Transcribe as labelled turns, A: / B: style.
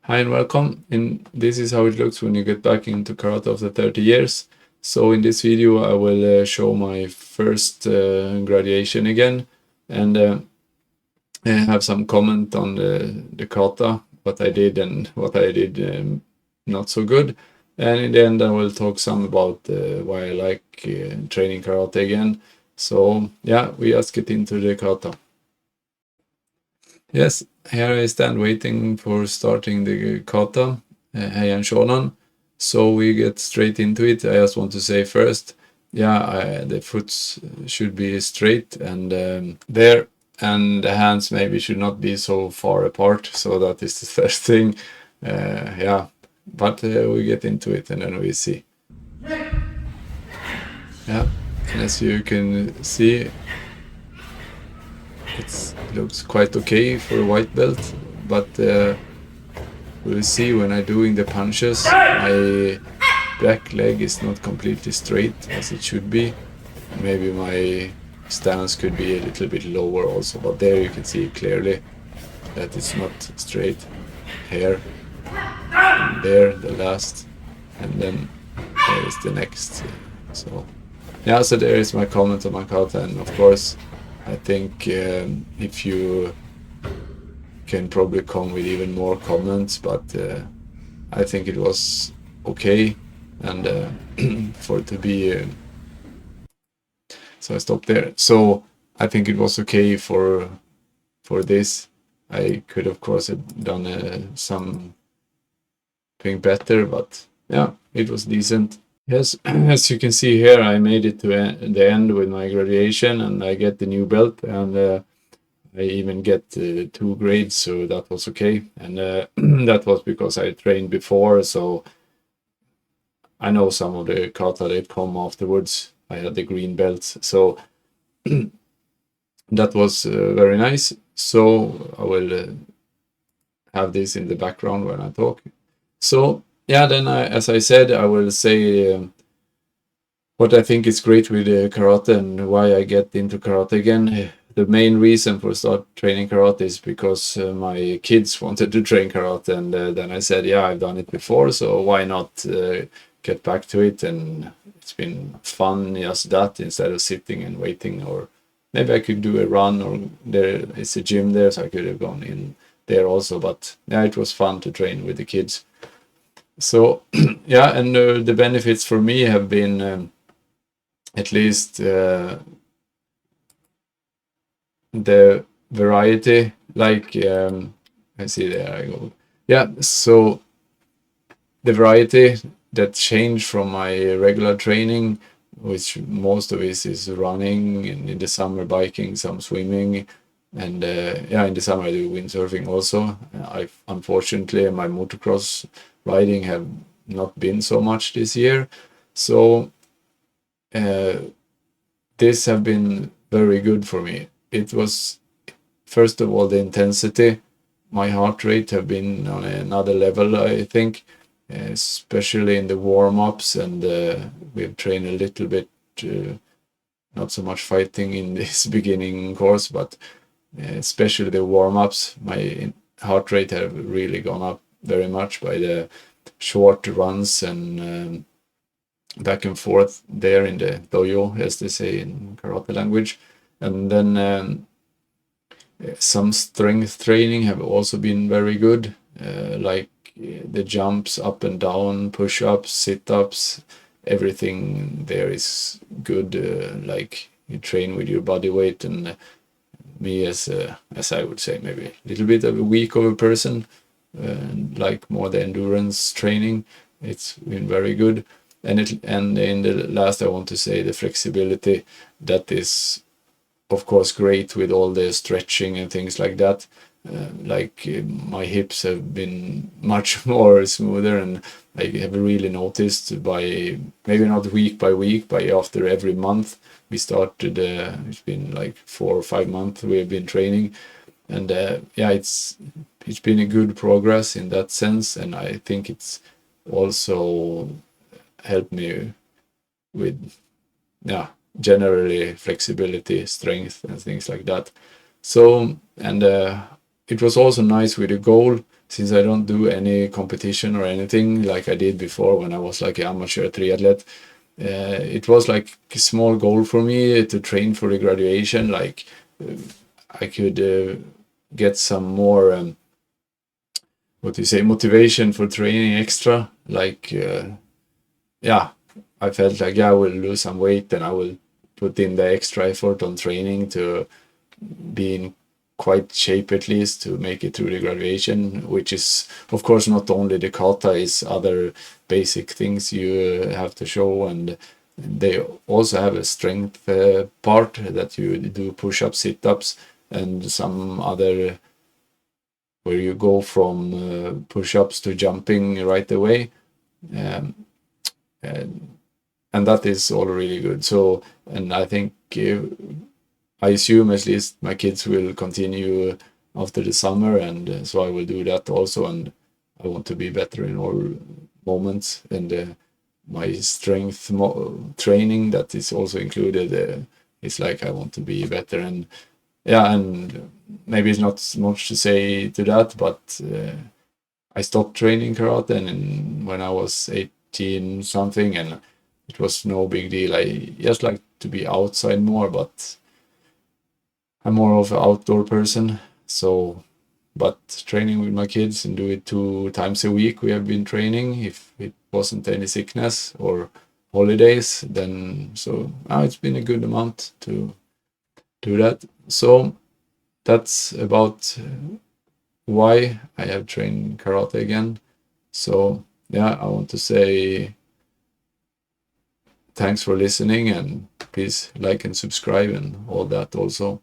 A: Hi and welcome. This is how it looks when you get back into karate after 30 years. So in this video I will show my first graduation again and have some comment on the kata, what I did and what I did not so good. And in the end I will talk some about why I like training karate again. So yeah, we just get into the kata. Yes, here I stand waiting for starting the kata, Heian Shodan. So we get straight into it. I just want to say first, yeah, the foot should be straight and there, and the hands maybe should not be so far apart. So that is the first thing. Yeah, but we get into it and then we see. Yeah, and as you can see, it looks quite okay for a white belt, but we'll see when I'm doing the punches, my back leg is not completely straight as it should be. Maybe my stance could be a little bit lower also, but there you can see clearly that it's not straight. Here, and there, the last, and then there is the next. So yeah, so there is my comment on my kata, and of course I think if you can probably come with even more comments, but I think it was okay, and for it to be so I stopped there. So I think it was okay for this. I could of course have done something better, but yeah, it was decent. Yes, as you can see here, I made it to the end with my graduation, and I get the new belt, and I even get 2 grades, so that was okay. And that was because I trained before, so I know some of the kata that come afterwards. I had the green belts, so that was very nice. So I will have this in the background when I talk. So yeah, then as I said, I will say what I think is great with karate and why I get into karate again. The main reason for start training karate is because my kids wanted to train karate, and then I said, yeah, I've done it before, so why not get back to it? And it's been fun, just that, instead of sitting and waiting. Or maybe I could do a run, or there is a gym there, so I could have gone in there also. But yeah, it was fun to train with the kids. So yeah, and the benefits for me have been at least the variety, like I see there I go. Yeah, so the variety that changed from my regular training, which most of it is running, and in the summer biking, some swimming, and yeah, in the summer I do windsurfing also. I unfortunately my motocross riding have not been so much this year, so this have been very good for me. It was, first of all, the intensity. My heart rate have been on another level, I think, especially in the warm-ups, and we've trained a little bit, not so much fighting in this beginning course, but especially the warm-ups. My heart rate have really gone up very much by the short runs and back and forth there in the dojo, as they say in karate language. And then some strength training have also been very good, like the jumps up and down, push-ups, sit-ups, everything there is good. Like you train with your body weight, and me as I would say maybe a little bit of a weak of a person, like more the endurance training, it's been very good. And in the last, I want to say the flexibility, that is of course great with all the stretching and things like that. My hips have been much more smoother, and I have really noticed, by maybe not week by week, but after every month we started. It's been like 4 or 5 months we have been training, and yeah, it's been a good progress in that sense, and I think it's also helped me with, yeah, generally flexibility, strength, and things like that. So, and it was also nice with the goal. since I don't do any competition or anything like I did before when I was like an amateur triathlete, it was like a small goal for me to train for the graduation. Like I could get some more motivation for training extra. Like yeah, I felt like, yeah, I will lose some weight and I will put in the extra effort on training to be in quite shape at least to make it through the graduation, which is of course not only the kata, is other basic things you have to show, and they also have a strength part that you do push-ups, sit-ups, and some other where you go from push-ups to jumping right away, um, and that is all really good. So, and I think I assume at least my kids will continue after the summer, and so I will do that also. And I want to be better in all moments, and my strength training that is also included. It's like I want to be better, and yeah, and maybe it's not much to say to that, but I stopped training karate and when I was 18 something, and it was no big deal. I just like to be outside more, but I'm more of an outdoor person. So, but training with my kids and do it 2 times a week, we have been training if it wasn't any sickness or holidays, then so now it's been a good amount to do that. So that's about why I have trained karate again. So yeah, I want to say thanks for listening, and please like and subscribe and all that also.